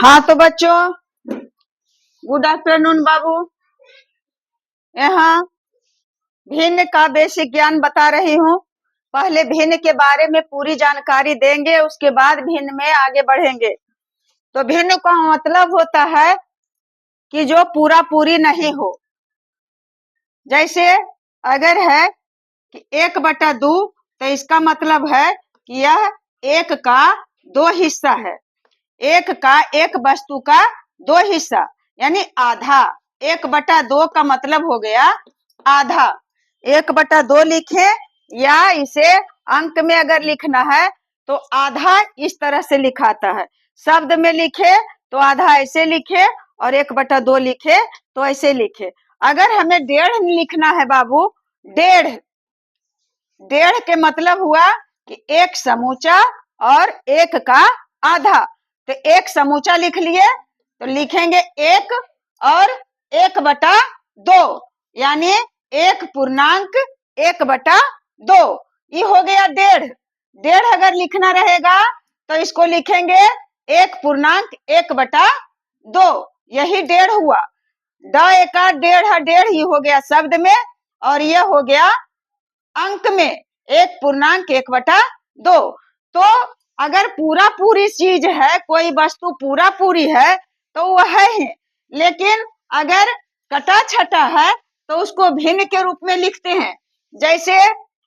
हाँ तो बच्चों, गुड आफ्टरनून बाबू। यहाँ भिन्न का बेसिक ज्ञान बता रही हूँ। पहले भिन्न के बारे में पूरी जानकारी देंगे, उसके बाद भिन्न में आगे बढ़ेंगे। तो भिन्न का मतलब होता है कि जो पूरा पूरी नहीं हो। जैसे अगर है कि 1/2, तो इसका मतलब है कि यह एक का दो हिस्सा है। एक का एक वस्तु का दो हिस्सा यानी आधा। 1/2 का मतलब हो गया आधा। 1/2 लिखे, या इसे अंक में अगर लिखना है तो आधा इस तरह से लिखाता है। शब्द में लिखे तो आधा ऐसे लिखे, और 1/2 लिखे तो ऐसे लिखे। अगर हमें 1.5 लिखना है बाबू, 1.5 के मतलब हुआ कि एक समूचा और एक का आधा। तो एक समूचा लिख लिए तो लिखेंगे 1 और 1/2, यानी 1.1/2। ये हो गया 1.5। 1.5 अगर लिखना रहेगा तो इसको लिखेंगे 1.1/2। यही 1.5 हुआ। 1.5 ही हो गया शब्द में, और यह हो गया अंक में 1.1/2। तो अगर पूरा पूरी चीज है, कोई वस्तु पूरा पूरी है तो वह है। लेकिन अगर कटा छटा है तो उसको भिन्न के रूप में लिखते हैं। जैसे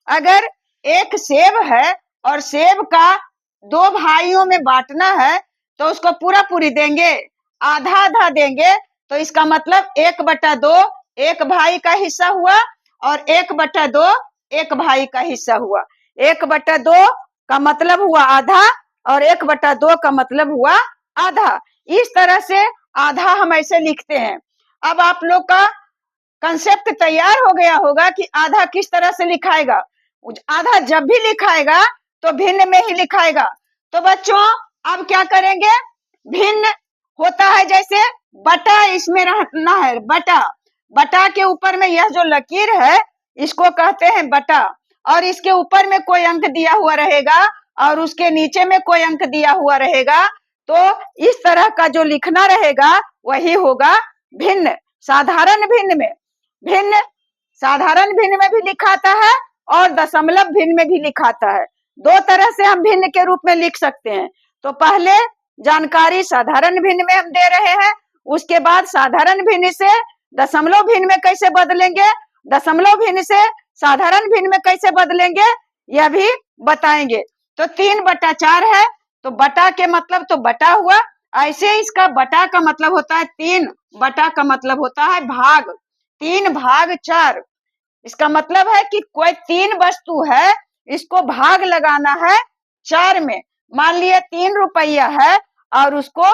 अगर एक सेब है और सेब का 2 भाइयों में बांटना है तो उसको पूरा पूरी देंगे, आधा आधा देंगे। तो इसका मतलब 1/2 एक भाई का हिस्सा हुआ, और 1/2 एक भाई का हिस्सा हुआ। 1/2 का मतलब हुआ आधा, और 1/2 का मतलब हुआ आधा। इस तरह से आधा हम ऐसे लिखते हैं। अब आप लोग का कंसेप्ट तैयार हो गया होगा कि आधा किस तरह से लिखाएगा। आधा जब भी लिखाएगा तो भिन्न में ही लिखाएगा। तो बच्चों अब क्या करेंगे, भिन्न होता है जैसे बटा, इसमें रहना है बटा। बटा के ऊपर में यह जो लकीर है इसको कहते हैं बटा, और इसके ऊपर में कोई अंक दिया हुआ रहेगा और उसके नीचे में कोई अंक दिया हुआ रहेगा। तो इस तरह का जो लिखना रहेगा वही होगा भिन्न। साधारण भिन्न में, भिन्न साधारण भिन्न में भी लिखाता है और दशमलव भिन्न में भी लिखाता है। 2 तरह से हम भिन्न के रूप में लिख सकते हैं। तो पहले जानकारी साधारण भिन्न में हम दे रहे हैं, उसके बाद साधारण भिन्न से दशमलव भिन्न में कैसे बदलेंगे, दशमलव भिन्न से साधारण भिन्न में कैसे बदलेंगे, यह भी बताएंगे। तो 3/4 है, तो बटा के मतलब तो बटा हुआ। ऐसे इसका बटा का मतलब होता है 3, बटा का मतलब होता है भाग। 3/4 इसका मतलब है कि कोई 3 वस्तु है, इसको भाग लगाना है 4 में। मान लिए 3 रुपया है और उसको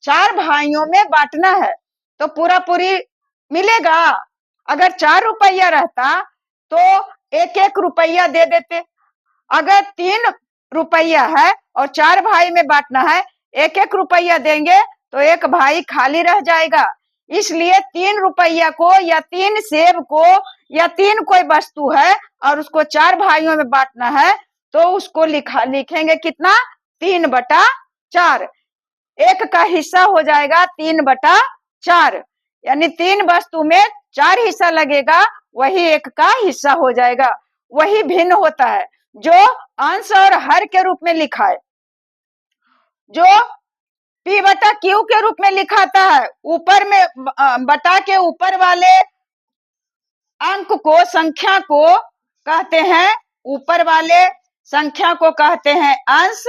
4 भाइयों में बांटना है तो पूरा पूरी मिलेगा। अगर 4 रुपया रहता तो 1-1 रुपया दे देते। अगर 3 रुपया है और 4 भाई में बांटना है, 1-1 रुपया देंगे तो एक भाई खाली रह जाएगा। इसलिए 3 रुपया को या 3 सेब को या 3 कोई वस्तु है और उसको 4 भाइयों में बांटना है तो उसको लिखेंगे कितना, 3/4। एक का हिस्सा हो जाएगा 3/4, यानी 3 वस्तु में 4 हिस्सा लगेगा, वही एक का हिस्सा हो जाएगा। वही भिन्न होता है जो अंश और हर के रूप में लिखा है। जो P/Q के रूप में लिखाता है, ऊपर में बटा के ऊपर वाले अंक को, संख्या को कहते हैं, ऊपर वाले संख्या को कहते हैं अंश,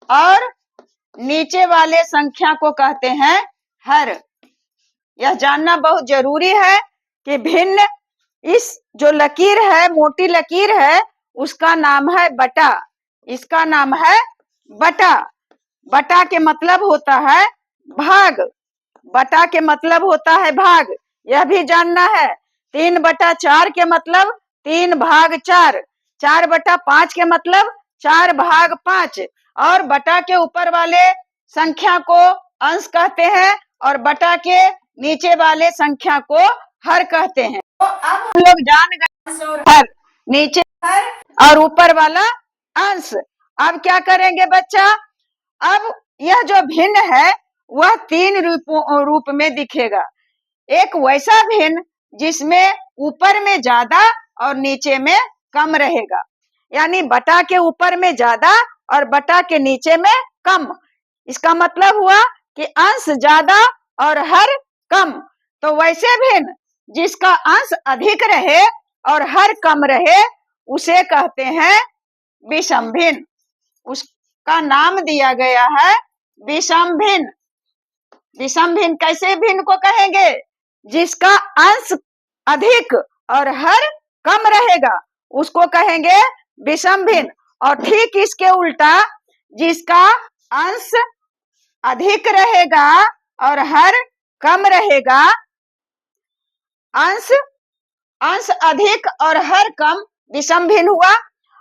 और नीचे वाले संख्या को कहते हैं हर। यह जानना बहुत जरूरी है कि भिन्न, इस जो लकीर है, मोटी लकीर है, उसका नाम है बटा। इसका नाम है बटा। बटा के मतलब होता है भाग। बटा के मतलब होता है भाग, यह भी जानना है। 3/4 के मतलब 3/4। 4/5 के मतलब 4/5। और बटा के ऊपर वाले संख्या को अंश कहते हैं और बटा के नीचे वाले संख्या को हर कहते हैं। तो अब हम लोग जान गए हर, नीचे हर और ऊपर वाला अंश। अब क्या करेंगे बच्चा, अब यह जो भिन्न है वह 3 रूप में दिखेगा। एक वैसा भिन्न जिसमें ऊपर में ज्यादा और नीचे में कम रहेगा, यानी बटा के ऊपर में ज्यादा और बटा के नीचे में कम। इसका मतलब हुआ कि अंश ज्यादा और हर कम। तो वैसे भिन्न जिसका अंश अधिक रहे और हर कम रहे उसे कहते हैं विषम भिन्न। उसका नाम दिया गया है विषम भिन्न। विषम भिन्न कैसे भिन्न को कहेंगे? जिसका अंश अधिक और हर कम रहेगा उसको कहेंगे विषम भिन्न। और ठीक इसके उल्टा, जिसका अंश अधिक रहेगा और हर कम रहेगा, अंश अधिक और हर कम विषम भिन्न हुआ।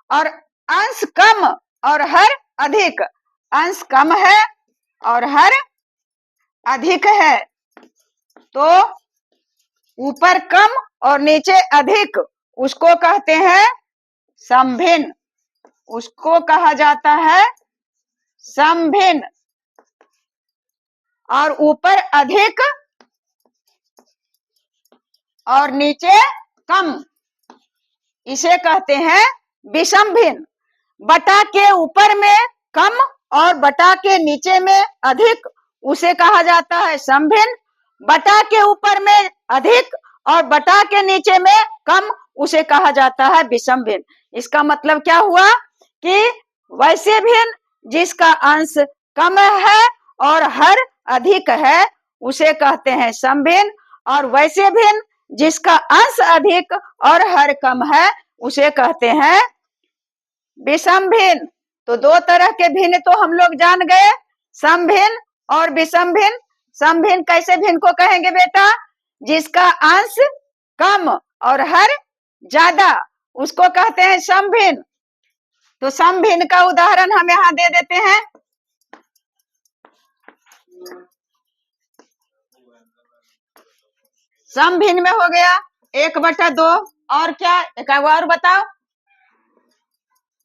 और अंश कम और हर अधिक, अंश कम है और हर अधिक है, तो ऊपर कम और नीचे अधिक उसको कहते हैं समभिन्न। उसको कहा जाता है समभिन्न। और ऊपर अधिक और नीचे कम, इसे कहते हैं विषम भिन्न। बटा के ऊपर में कम और बटा के नीचे में अधिक उसे कहा जाता है समभिन्न। बटा के ऊपर में अधिक और बटा के नीचे में कम उसे कहा जाता है विषम भिन्न। इसका मतलब क्या हुआ कि वैसे भिन्न जिसका अंश कम है और हर अधिक है उसे कहते हैं समभिन्न। और वैसे भिन्न जिसका अंश अधिक और हर कम है उसे कहते हैं विषम भिन्न। तो दो तरह के भिन्न तो हम लोग जान गए, समभिन्न और विषम भिन्न। समभिन्न कैसे भिन्न को कहेंगे बेटा? जिसका अंश कम और हर ज्यादा उसको कहते हैं समभिन्न। तो समभिन्न का उदाहरण हम यहाँ दे देते हैं। समभिन्न में हो गया 1/2, और क्या एक और बताओ?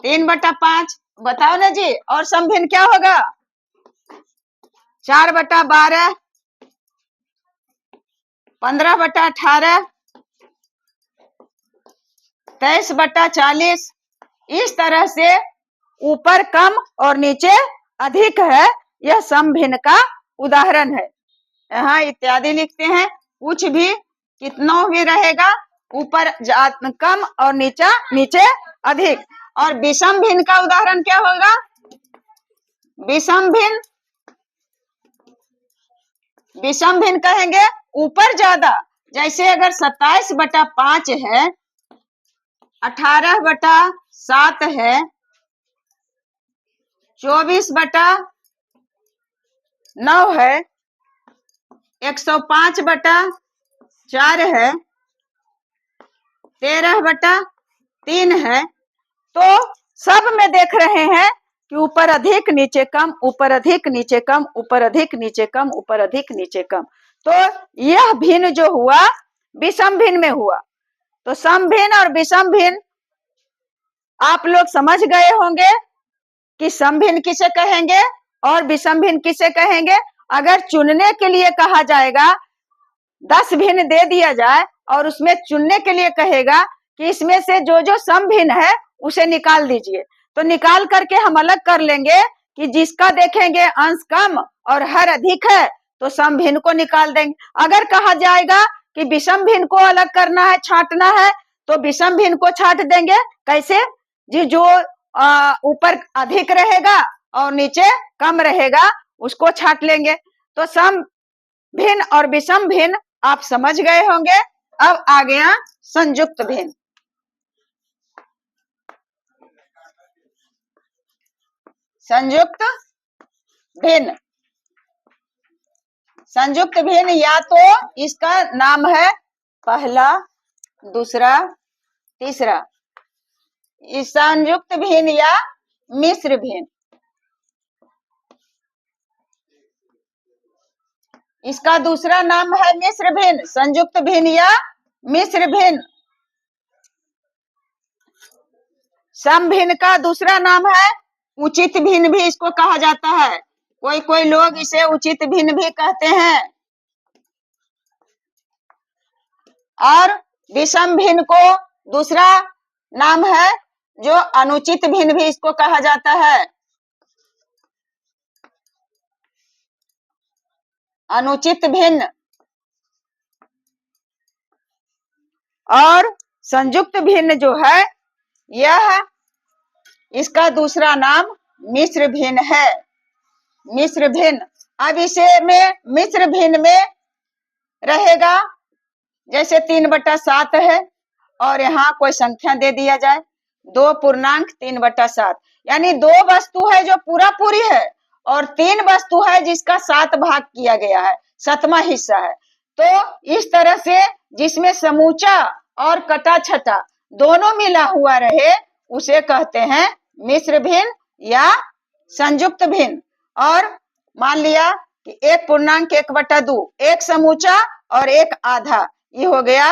3/5 बताओ ना जी। और समभिन्न क्या होगा? 4/12, 15/18, 23/40। इस तरह से ऊपर कम और नीचे अधिक है, यह समभिन्न का उदाहरण है। यहाँ इत्यादि लिखते हैं। कुछ भी कितनों भी रहेगा, ऊपर कम और नीचे अधिक। और विषम भिन्न का उदाहरण क्या होगा? विषम भिन्न कहेंगे ऊपर ज्यादा। जैसे अगर 27/5 है, 18/7 है, 24/9 है, 105/4 है, 13/3 है, तो सब में देख रहे हैं कि ऊपर अधिक नीचे कम, ऊपर अधिक नीचे कम, ऊपर अधिक नीचे कम, ऊपर अधिक नीचे कम। तो यह भिन्न जो हुआ विषम भिन्न में हुआ। तो समभिन्न और विषम भिन्न आप लोग समझ गए होंगे कि समभिन्न किसे कहेंगे और विषम भिन्न किसे कहेंगे। अगर चुनने के लिए कहा जाएगा, 10 भिन्न दे दिया जाए और उसमें चुनने के लिए कहेगा कि इसमें से जो समभिन्न है उसे निकाल दीजिए, तो निकाल करके हम अलग कर लेंगे कि जिसका देखेंगे अंश कम और हर अधिक है तो समभिन्न को निकाल देंगे। अगर कहा जाएगा कि विषम भिन्न को अलग करना है, छांटना है, तो विषम भिन्न को छांट देंगे। कैसे जी? जो ऊपर अधिक रहेगा और नीचे कम रहेगा उसको छांट लेंगे। तो समभिन्न और विषम भिन्न आप समझ गए होंगे। अब आ गया संयुक्त भिन्न। संयुक्त भिन्न, संयुक्त भिन्न या तो इसका नाम है पहला, दूसरा, तीसरा। इस संयुक्त भिन्न या मिश्र भिन्न, इसका दूसरा नाम है मिश्र भिन्न। संयुक्त भिन्न या मिश्र भिन्न। समभिन्न का दूसरा नाम है उचित भिन्न भी इसको कहा जाता है। कोई कोई लोग इसे उचित भिन्न भी कहते हैं। और विषम भिन्न को दूसरा नाम है जो अनुचित भिन्न भी इसको कहा जाता है। अनुचित भिन्न। और संयुक्त भिन्न जो है यह इसका दूसरा नाम मिश्र भिन्न है। मिश्र भिन्न। अब इसे में मिश्र भिन्न में रहेगा जैसे 3/7 है और यहाँ कोई संख्या दे दिया जाए 2 पूर्णांक 3/7, यानी 2 वस्तु है जो पूरा पूरी है और 3 वस्तु है जिसका 7 भाग किया गया है, 7वां हिस्सा है। तो इस तरह से जिसमें समूचा और कटा छटा दोनों मिला हुआ रहे उसे कहते हैं मिश्र भिन्न या संयुक्त भिन्न। और मान लिया कि 1 पूर्णांक 1/2, एक समूचा और एक आधा, ये हो गया।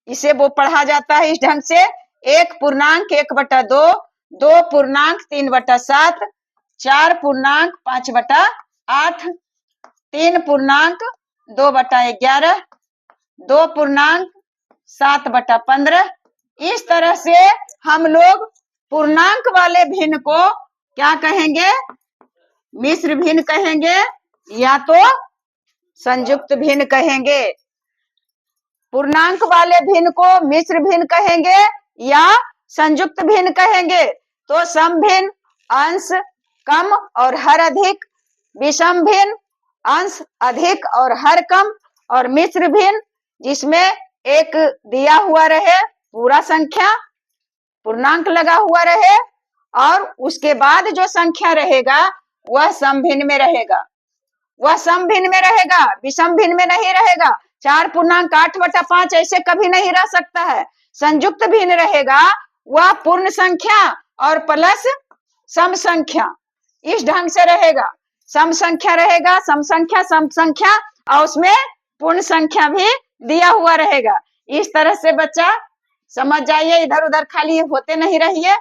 इसे वो पढ़ा जाता है इस ढंग से 1 पूर्णांक 1/2, 2 पूर्णांक 3/7, 4 पूर्णांक 5/8, 3 पूर्णांक 2/11, 2 पूर्णांक 7/15। इस तरह से हम लोग पूर्णांक वाले भिन्न को क्या कहेंगे? मिश्र भिन्न कहेंगे या तो संयुक्त भिन्न कहेंगे। पूर्णांक वाले भिन्न को मिश्र भिन्न कहेंगे या संयुक्त भिन्न कहेंगे। तो सम भिन्न अंश कम और हर अधिक, विषम भिन्न अंश अधिक और हर कम, और मिश्र भिन्न जिसमें एक दिया हुआ रहे पूरा संख्या पूर्णांक लगा हुआ रहे और उसके बाद जो संख्या रहेगा वह सम भिन्न में रहेगा, वह सम भिन्न में रहेगा, विषम भिन्न में नहीं रहेगा। 4 पूर्णांक 8/5 ऐसे कभी नहीं रह सकता है। संयुक्त भिन्न रहेगा वह पूर्ण संख्या और प्लस सम संख्या, इस ढंग से रहेगा। सम संख्या रहेगा, सम संख्या और उसमें पूर्ण संख्या भी दिया हुआ रहेगा। इस तरह से बच्चा समझ जाइए, इधर उधर खाली होते नहीं रहिए।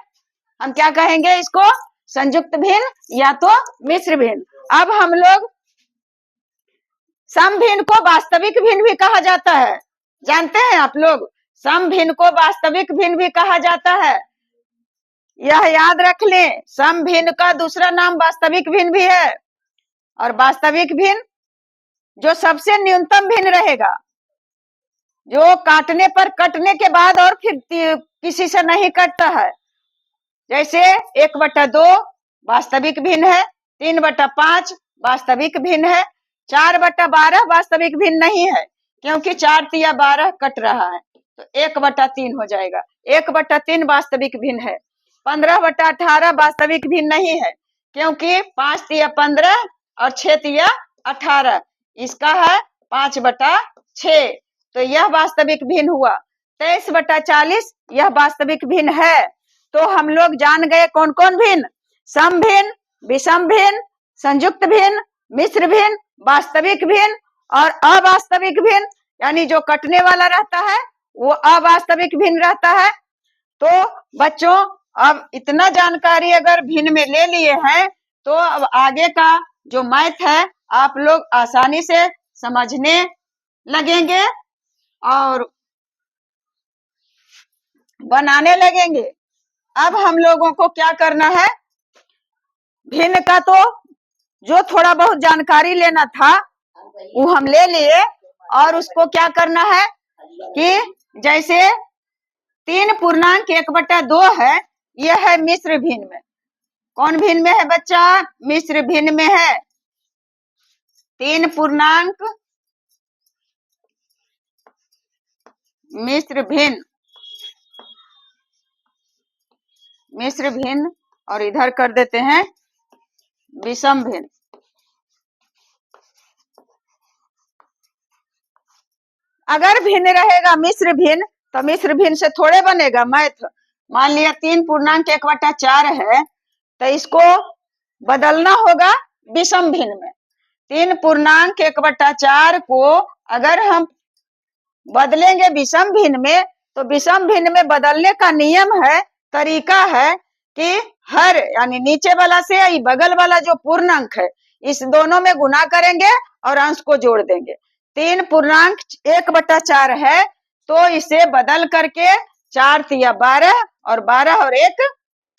हम क्या कहेंगे इसको? संयुक्त भिन्न या तो मिश्र भिन्न। अब हम लोग सम भिन्न को वास्तविक भिन्न भी कहा जाता है, जानते हैं आप लोग? सम भिन्न को वास्तविक भिन्न भी कहा जाता है, यह याद रख लें। सम भिन्न का दूसरा नाम वास्तविक भिन्न भी है। और वास्तविक भिन्न जो सबसे न्यूनतम भिन्न रहेगा, जो काटने पर कटने के बाद और फिर किसी से नहीं कटता है। जैसे 1/2 वास्तविक भिन्न है, 3/5 वास्तविक भिन्न है, 4/12 वास्तविक भिन्न नहीं है क्योंकि 4 तिया 12 कट रहा है, तो 1/3 हो जाएगा। 1/3 वास्तविक भिन्न है। 15/18 वास्तविक भिन्न नहीं है क्योंकि 5 तिया 15 और 6 तिया 18, इसका है 5/6, तो यह वास्तविक भिन्न हुआ। 23/40 यह वास्तविक भिन्न है। तो हम लोग जान गए कौन कौन भिन्न? सम भिन्न, विषम भिन्न, संयुक्त भिन्न, मिश्र भिन्न, वास्तविक भिन्न और अवास्तविक भिन्न, यानी जो कटने वाला रहता है वो अवास्तविक भिन्न रहता है। तो बच्चों अब इतना जानकारी अगर भिन्न में ले लिए हैं तो अब आगे का जो मैथ है आप लोग आसानी से समझने लगेंगे और बनाने लगेंगे। अब हम लोगों को क्या करना है? भिन्न का तो जो थोड़ा बहुत जानकारी लेना था वो हम ले लिए, और उसको क्या करना है कि जैसे 3 पूर्णांक 1/2 है, यह है मिश्र भिन्न में। कौन भिन्न में है बच्चा? मिश्र भिन्न में है। 3 पूर्णांक मिश्र भिन्न, मिश्र भिन्न, और इधर कर देते हैं विषम भिन्न। अगर भिन्न रहेगा मिश्र भिन्न तो मिश्र भिन्न से थोड़े बनेगा मैथ। मान लिया 3 पूर्णांक 1/4 है तो इसको बदलना होगा विषम भिन्न में। 3 पूर्णांक 1/4 को अगर हम बदलेंगे विषम भिन्न में तो विषम भिन्न में बदलने का नियम है, तरीका है कि हर यानी नीचे वाला से बगल वाला जो पूर्णांक है इस दोनों में गुना करेंगे और अंश को जोड़ देंगे। 3 पूर्णांक 1/4 है, तो इसे बदल करके 4 तिया 12 और 12 और 1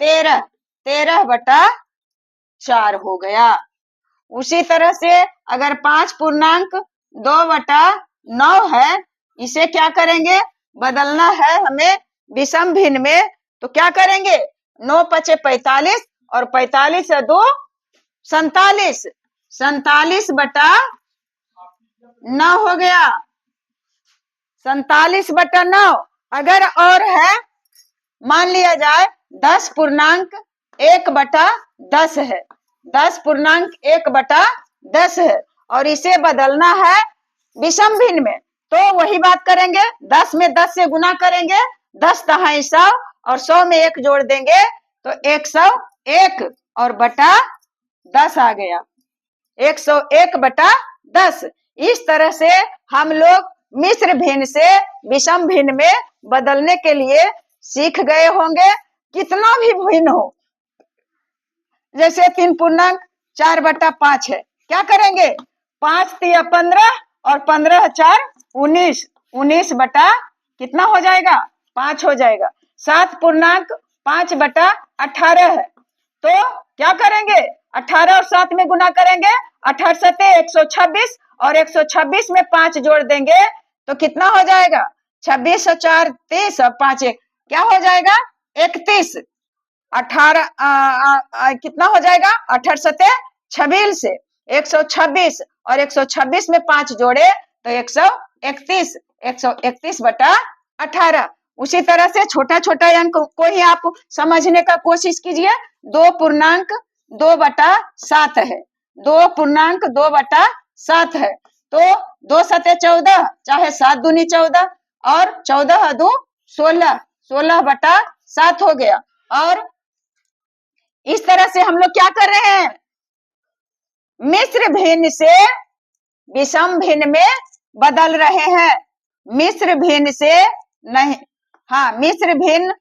13, 13/4 हो गया। उसी तरह से अगर 5 पूर्णांक 2/9 है, इसे क्या करेंगे, बदलना है हमें विषम भिन्न में, तो क्या करेंगे, 9 पचे 45 और 45 से 2 47, 47/9 हो गया, 47/9। अगर और है, मान लिया जाए 10 पूर्णांक 1/10 है, 10 पूर्णांक 1/10 है और इसे बदलना है विषम भिन्न में, तो वही बात करेंगे, 10 में 10 से गुना करेंगे, 10 दहाई 100 और 100 में 1 जोड़ देंगे तो 101 और बटा 10 आ गया, 101/10। इस तरह से हम लोग मिश्र भिन्न से विषम भिन्न में बदलने के लिए सीख गए होंगे। कितना भी भिन्न हो, जैसे 3 पूर्णांक 4/5 है, क्या करेंगे, 5 तिया 15 और 15 4 19, 19 बटा कितना हो जाएगा, 5 हो जाएगा। 7 पूर्णांक 5/18 है, तो क्या करेंगे, 18 और 7 में गुना करेंगे, 18 सते 126 और 126 में 5 जोड़ देंगे तो कितना हो जाएगा, 26 और 4 30 और 5 क्या हो जाएगा, 31। 18 कितना हो जाएगा, 18 सते 26 से 126 और 126 में 5 जोड़े तो 131, 131/18। उसी तरह से छोटा छोटा अंक को ही आप समझने का कोशिश कीजिए। 2 पूर्णांक 2/7 है, 2 पूर्णांक 2/7 है, तो 2 सते 14 चाहे 7 दूनी 14 और 14 दू 16, 16/7 हो गया। और इस तरह से हम लोग क्या कर रहे हैं, मिश्र भिन्न से विषम भिन्न में बदल रहे हैं। मिश्र भिन्न से नहीं, हाँ, मिश्र भिन्न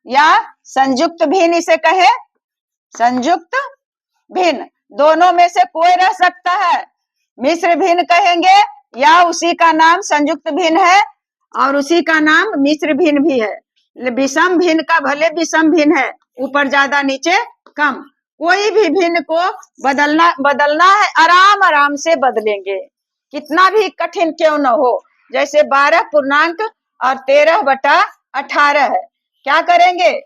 या संयुक्त भिन्न इसे कहे, संयुक्त भिन्न, दोनों में से कोई रह सकता है। मिश्र भिन्न कहेंगे या उसी का नाम संयुक्त भिन्न है और उसी का नाम मिश्र भिन्न भी है। विषम भिन्न का भले विषम भिन्न है, ऊपर ज्यादा नीचे कम, कोई भी भिन्न को बदलना है, आराम आराम से बदलेंगे, कितना भी कठिन क्यों न हो। जैसे 12 पूर्णांक और 13/18 है, क्या करेंगे,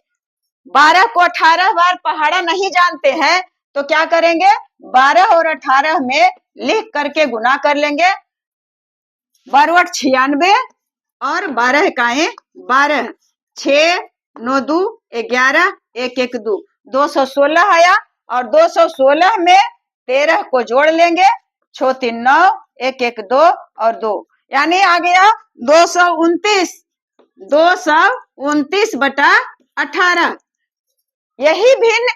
12 को 18 बार पहाड़ा नहीं जानते हैं तो क्या करेंगे, 12 और 18 में लिख करके गुना कर लेंगे, 12 96 और 12 इकाएं 12, 6 9 2 11 1 1 2, 216 आया और 216 में 13 को जोड़ लेंगे, 6 3 9 1 1 2 और 2, यानी आ गया 229, 229/18। यही भिन्न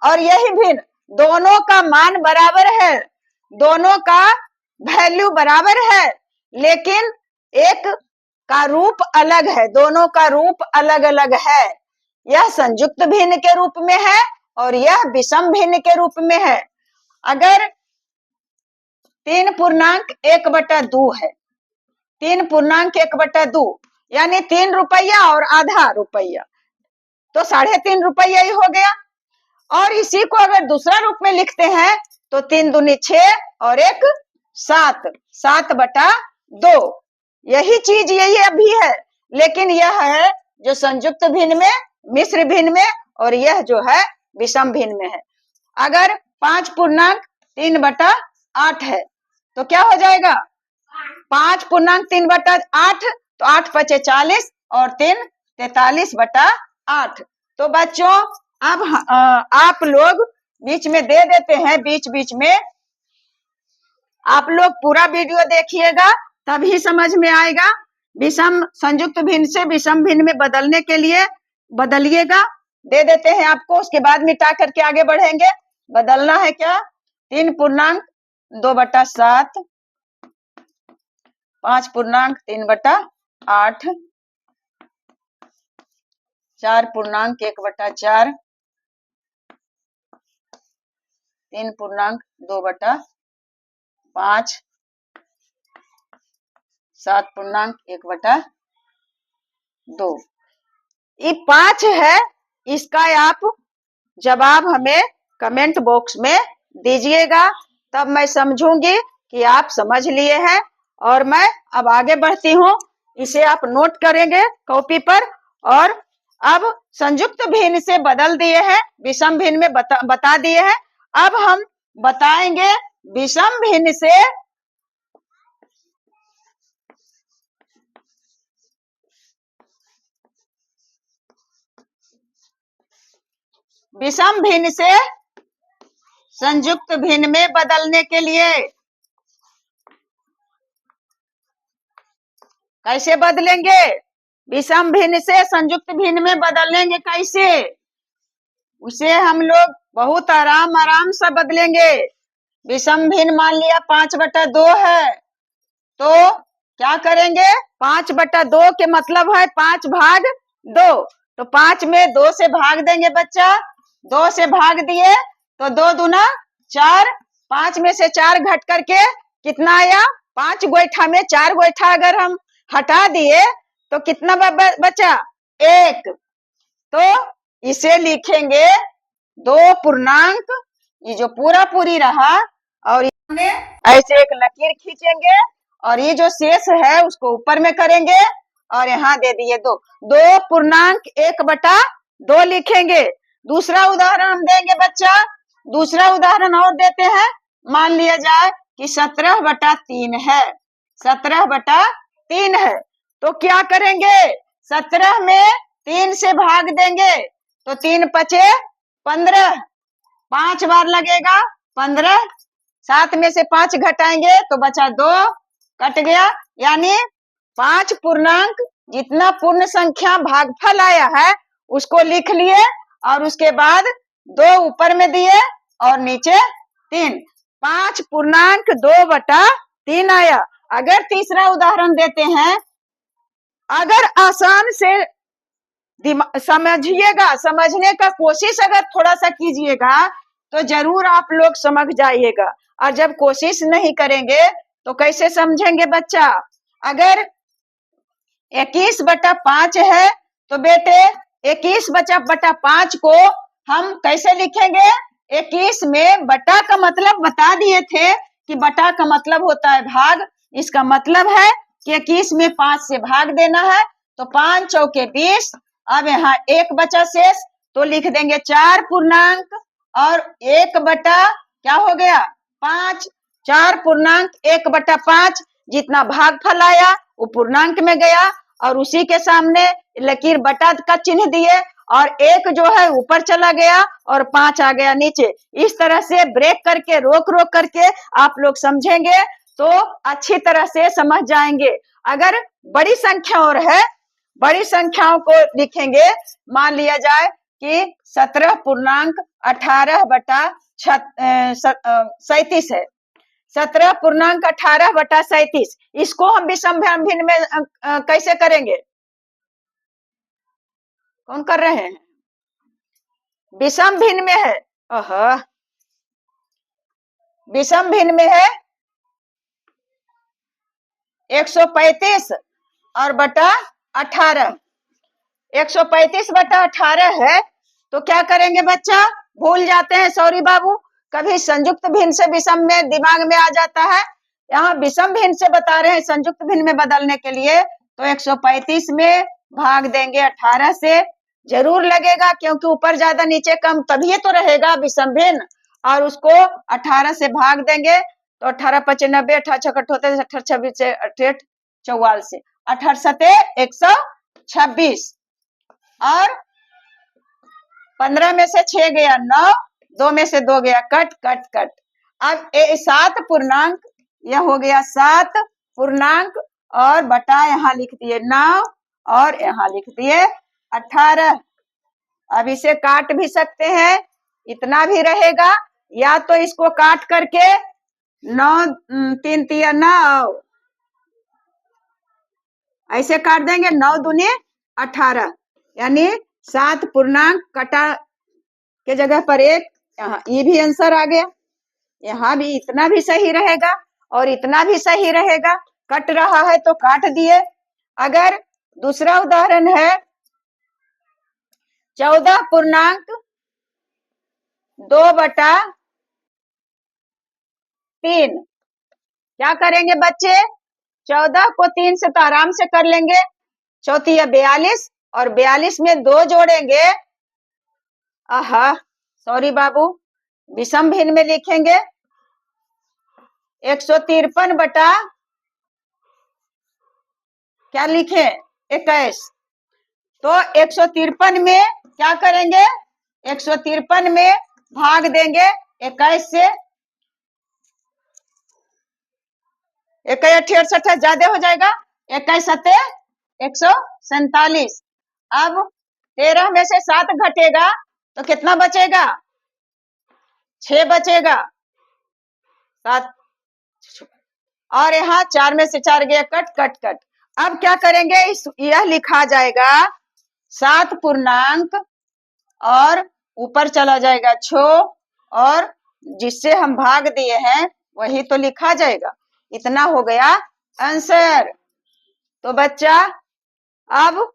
और यही भिन्न, दोनों का मान बराबर है, दोनों का वैल्यू बराबर है, लेकिन एक का रूप अलग है, दोनों का रूप अलग अलग है। यह संयुक्त भिन्न के रूप में है और यह विषम भिन्न के रूप में है। अगर 3 पूर्णांक 1/2 है, 3 पूर्णांक 1/2 यानी 3 रुपया और आधा रुपया, तो 3.5 रुपया ही हो गया। और इसी को अगर दूसरा रूप में लिखते हैं तो 3 दूनी 6 और 1 7, 7/2। यही चीज यही अभी है, लेकिन यह है जो संयुक्त भिन्न में, मिश्र भिन्न में, और यह जो है विषम भिन्न में है। अगर 5 पूर्णांक 3/8 है तो क्या हो जाएगा, 5 पूर्णांक 3/8, तो 8 पचे 40 और 3 43/8। तो बच्चों अब आप लोग बीच में दे देते हैं, बीच बीच में आप लोग पूरा वीडियो देखिएगा तभी समझ में आएगा। विषम संयुक्त भिन्न से विषम भिन्न में बदलने के लिए बदलिएगा, दे देते हैं आपको, उसके बाद मिटा करके आगे बढ़ेंगे। बदलना है क्या, 3 पूर्णांक 2/7, 5 पूर्णांक 3/8, 4 पूर्णांक 1/4, 3.2/5, 7.1/2। ये 5 है, इसका आप जवाब हमें कमेंट बॉक्स में दीजिएगा, तब मैं समझूंगी कि आप समझ लिए हैं। और मैं अब आगे बढ़ती हूँ, इसे आप नोट करेंगे कॉपी पर। और अब संयुक्त भिन्न से बदल दिए हैं, विषम भिन्न में बता दिए हैं। अब हम बताएंगे विषम भिन्न से संयुक्त भिन्न में बदलने के लिए कैसे बदलेंगे, विषम भिन्न से संयुक्त भिन्न में बदलेंगे कैसे, उसे हम लोग बहुत आराम से बदलेंगे। विषम भिन्न मान लिया 5/2 है, तो क्या करेंगे, 5/2 के मतलब है 5 भाग 2, तो 5 में 2 से भाग देंगे बच्चा, 2 से भाग दिए तो 2 दूना 4, 5 में से 4 घट करके कितना आया, 5 गोइठा में 4 गोइठा अगर हम हटा दिए तो कितना बचा, 1। तो इसे लिखेंगे 2 पूर्णांक, ये जो पूरा पूरी रहा, और ऐसे एक लकीर खींचेंगे और ये जो शेष है उसको ऊपर में करेंगे और यहाँ दे दिए 2 पूर्णांक 1/2 लिखेंगे। दूसरा उदाहरण हम देंगे बच्चा, दूसरा उदाहरण और देते हैं। मान लिया जाए कि 17/3 है, 17/3 है, तो क्या करेंगे, 17 में 3 से भाग देंगे तो 3 पचे 15, 5 बार लगेगा 15, 7 में से 5 घटाएंगे तो बचा 2, कट गया। यानी 5 पूर्णांक जितना पूर्ण संख्या भागफल आया है उसको लिख लिए और उसके बाद 2 ऊपर में दिए और नीचे 3, 5 पूर्णांक 2/3 आया। अगर तीसरा उदाहरण देते हैं, अगर आसान से समझिएगा, समझने का कोशिश अगर थोड़ा सा कीजिएगा तो जरूर आप लोग समझ जाइएगा, और जब कोशिश नहीं करेंगे तो कैसे समझेंगे बच्चा। अगर 21/5 है तो बेटे 21/5 को हम कैसे लिखेंगे, 21 में बटा का मतलब बता दिए थे कि बटा का मतलब होता है भाग, इसका मतलब है कि 21 में 5 से भाग देना है, तो 5 चौके 20। अब यहाँ 1 बचा शेष, तो लिख देंगे 4 पूर्णांक और 1/, क्या हो गया 5, 4 पूर्णांक 1/5, जितना भागफल आया वो पूर्णांक में गया और उसी के सामने लकीर बटा का चिन्ह दिए और 1 जो है ऊपर चला गया और 5 आ गया नीचे। इस तरह से ब्रेक करके रोक करके आप लोग समझेंगे तो अच्छी तरह से समझ जाएंगे। अगर बड़ी संख्या और है, बड़ी संख्याओं को लिखेंगे, मान लिया जाए कि 17.18/37 है, 17.18/37, इसको हम विषम भिन्न में कैसे करेंगे, कौन कर रहे हैं, विषम भिन्न में है, विषम भिन्न में है 135 और बटा 18, 135/18 है, तो क्या करेंगे बच्चा, भूल जाते हैं, सॉरी बाबू, कभी संयुक्त भिन्न से विषम में दिमाग में आ जाता है। यहाँ विषम भिन्न से बता रहे हैं संयुक्त भिन्न में बदलने के लिए, तो 135 में भाग देंगे 18 से, जरूर लगेगा क्योंकि ऊपर ज्यादा नीचे कम तभी तो रहेगा विषम भिन्न, और उसको 18 से भाग देंगे तो 18 × 5 = 90, 18 × 6 = 28, 18 × 26 से 88 44, 18 × 7 = 126 और 15 में से 6 गया 9, 2 में से 2 गया कट कट कट। अब 7 पूर्णांक, यह हो गया 7 पूर्णांक और बटा यहाँ लिख दिए 9 और यहाँ लिख दिए 18। अब इसे काट भी सकते हैं, इतना भी रहेगा, या तो इसको काट करके 9 3 × 9 ऐसे काट देंगे, 9 दूनी 18, यानी 7 पूर्णांक कटा के जगह पर 1, यहाँ ये भी आंसर आ गया। यहाँ भी इतना भी सही रहेगा और इतना भी सही रहेगा। कट रहा है तो काट दिए। अगर दूसरा उदाहरण है 14/2/3। क्या करेंगे बच्चे? 14 को 3 से तो आराम से कर लेंगे। चौथी है 42 और 42 में 2 जोड़ेंगे। आहा, सॉरी बाबू, विषम भिन्न में लिखेंगे 153 बटा क्या लिखे 21। तो 153 में क्या करेंगे? 153 में भाग देंगे 21 से। 21 68 ज्यादा हो जाएगा। 21 7 147। अब 13 में से 7 घटेगा तो कितना बचेगा? 6 बचेगा। 7 और यहाँ 4 में से 4 गया, कट कट कट। अब क्या करेंगे? यह लिखा जाएगा 7 पूर्णांक और ऊपर चला जाएगा 6 और जिससे हम भाग दिए हैं वही तो लिखा जाएगा। इतना हो गया आंसर। तो बच्चा अब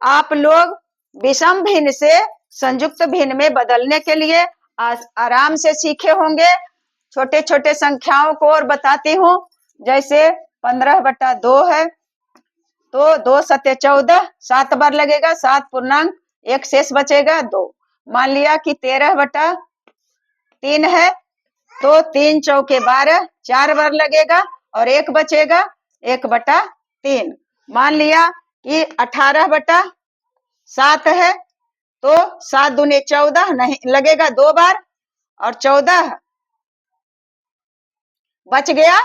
आप लोग विषम भिन्न से संयुक्त भिन्न में बदलने के लिए आराम से सीखे होंगे। छोटे छोटे संख्याओं को और बताती हूँ। जैसे 15/2 है तो 2 7 14, 7 बार लगेगा, 7 पूर्णांक, 1 शेष बचेगा 2। मान लिया कि 13/3 है तो 3 चौके 12, 4 बार लगेगा और 1 बचेगा 1/3। मान लिया कि 18/7 है तो 7 दूनी 14 नहीं लगेगा 2 बार और 14 बच गया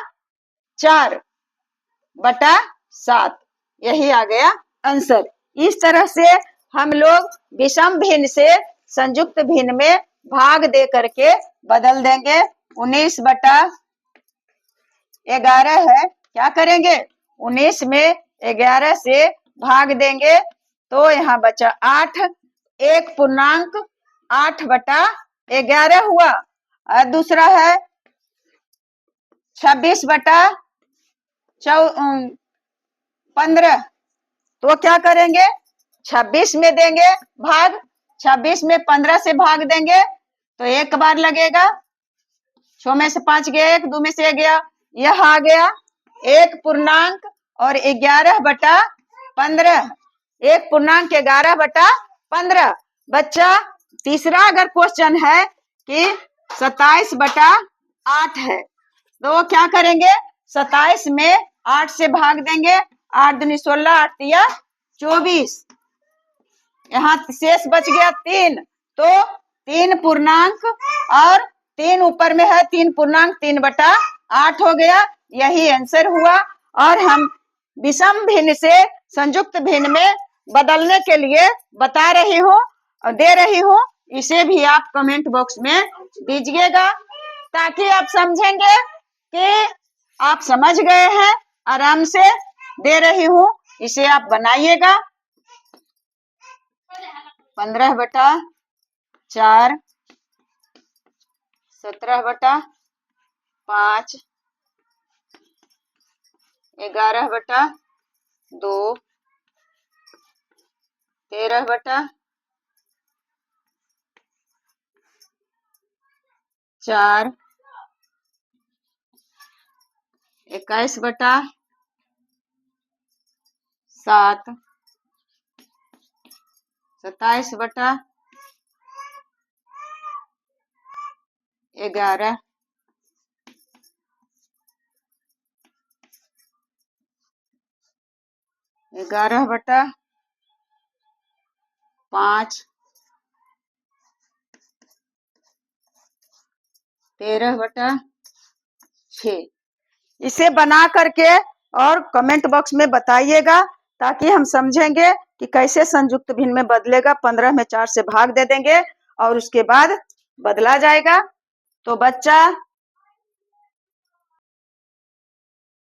4/7। यही आ गया आंसर। इस तरह से हम लोग विषम भिन्न से संयुक्त भिन्न में भाग दे करके बदल देंगे। 19/11 है, क्या करेंगे? 19 में 11 से भाग देंगे तो यहाँ बचा 8। 1 पूर्णांक 8/11 हुआ। और दूसरा है 26/15। तो क्या करेंगे? 26 में देंगे भाग, 26 में 15 से भाग देंगे तो 1 बार लगेगा। 6 में से 5 गया, 1 2 में से गया, यह आ गया 1 पूर्णांक और 11/15। 1 पूर्णांक 11/15। बच्चा तीसरा अगर क्वेश्चन है कि 27/8 है तो क्या करेंगे? 27 में 8 से भाग देंगे। 8 दूनी 16, 8 तिया 24। यहाँ शेष बच गया 3 तो 3 पूर्णांक और 3 ऊपर में है 3 पूर्णांक 3/8 हो गया। यही आंसर हुआ। और हम विषम भिन्न से संयुक्त भिन्न में बदलने के लिए बता रही हूँ और दे रही हूँ। इसे भी आप कमेंट बॉक्स में दीजिएगा ताकि आप समझेंगे कि आप समझ गए हैं। आराम से दे रही हूँ, इसे आप बनाइएगा। 15/4, 17/5, 11/2, 13/4, 21/7, 27/11, 11/5, 13/6। इसे बना करके और कमेंट बॉक्स में बताइएगा ताकि हम समझेंगे कि कैसे संयुक्त भिन्न में बदलेगा। 15 में 4 से भाग दे देंगे और उसके बाद बदला जाएगा। तो बच्चा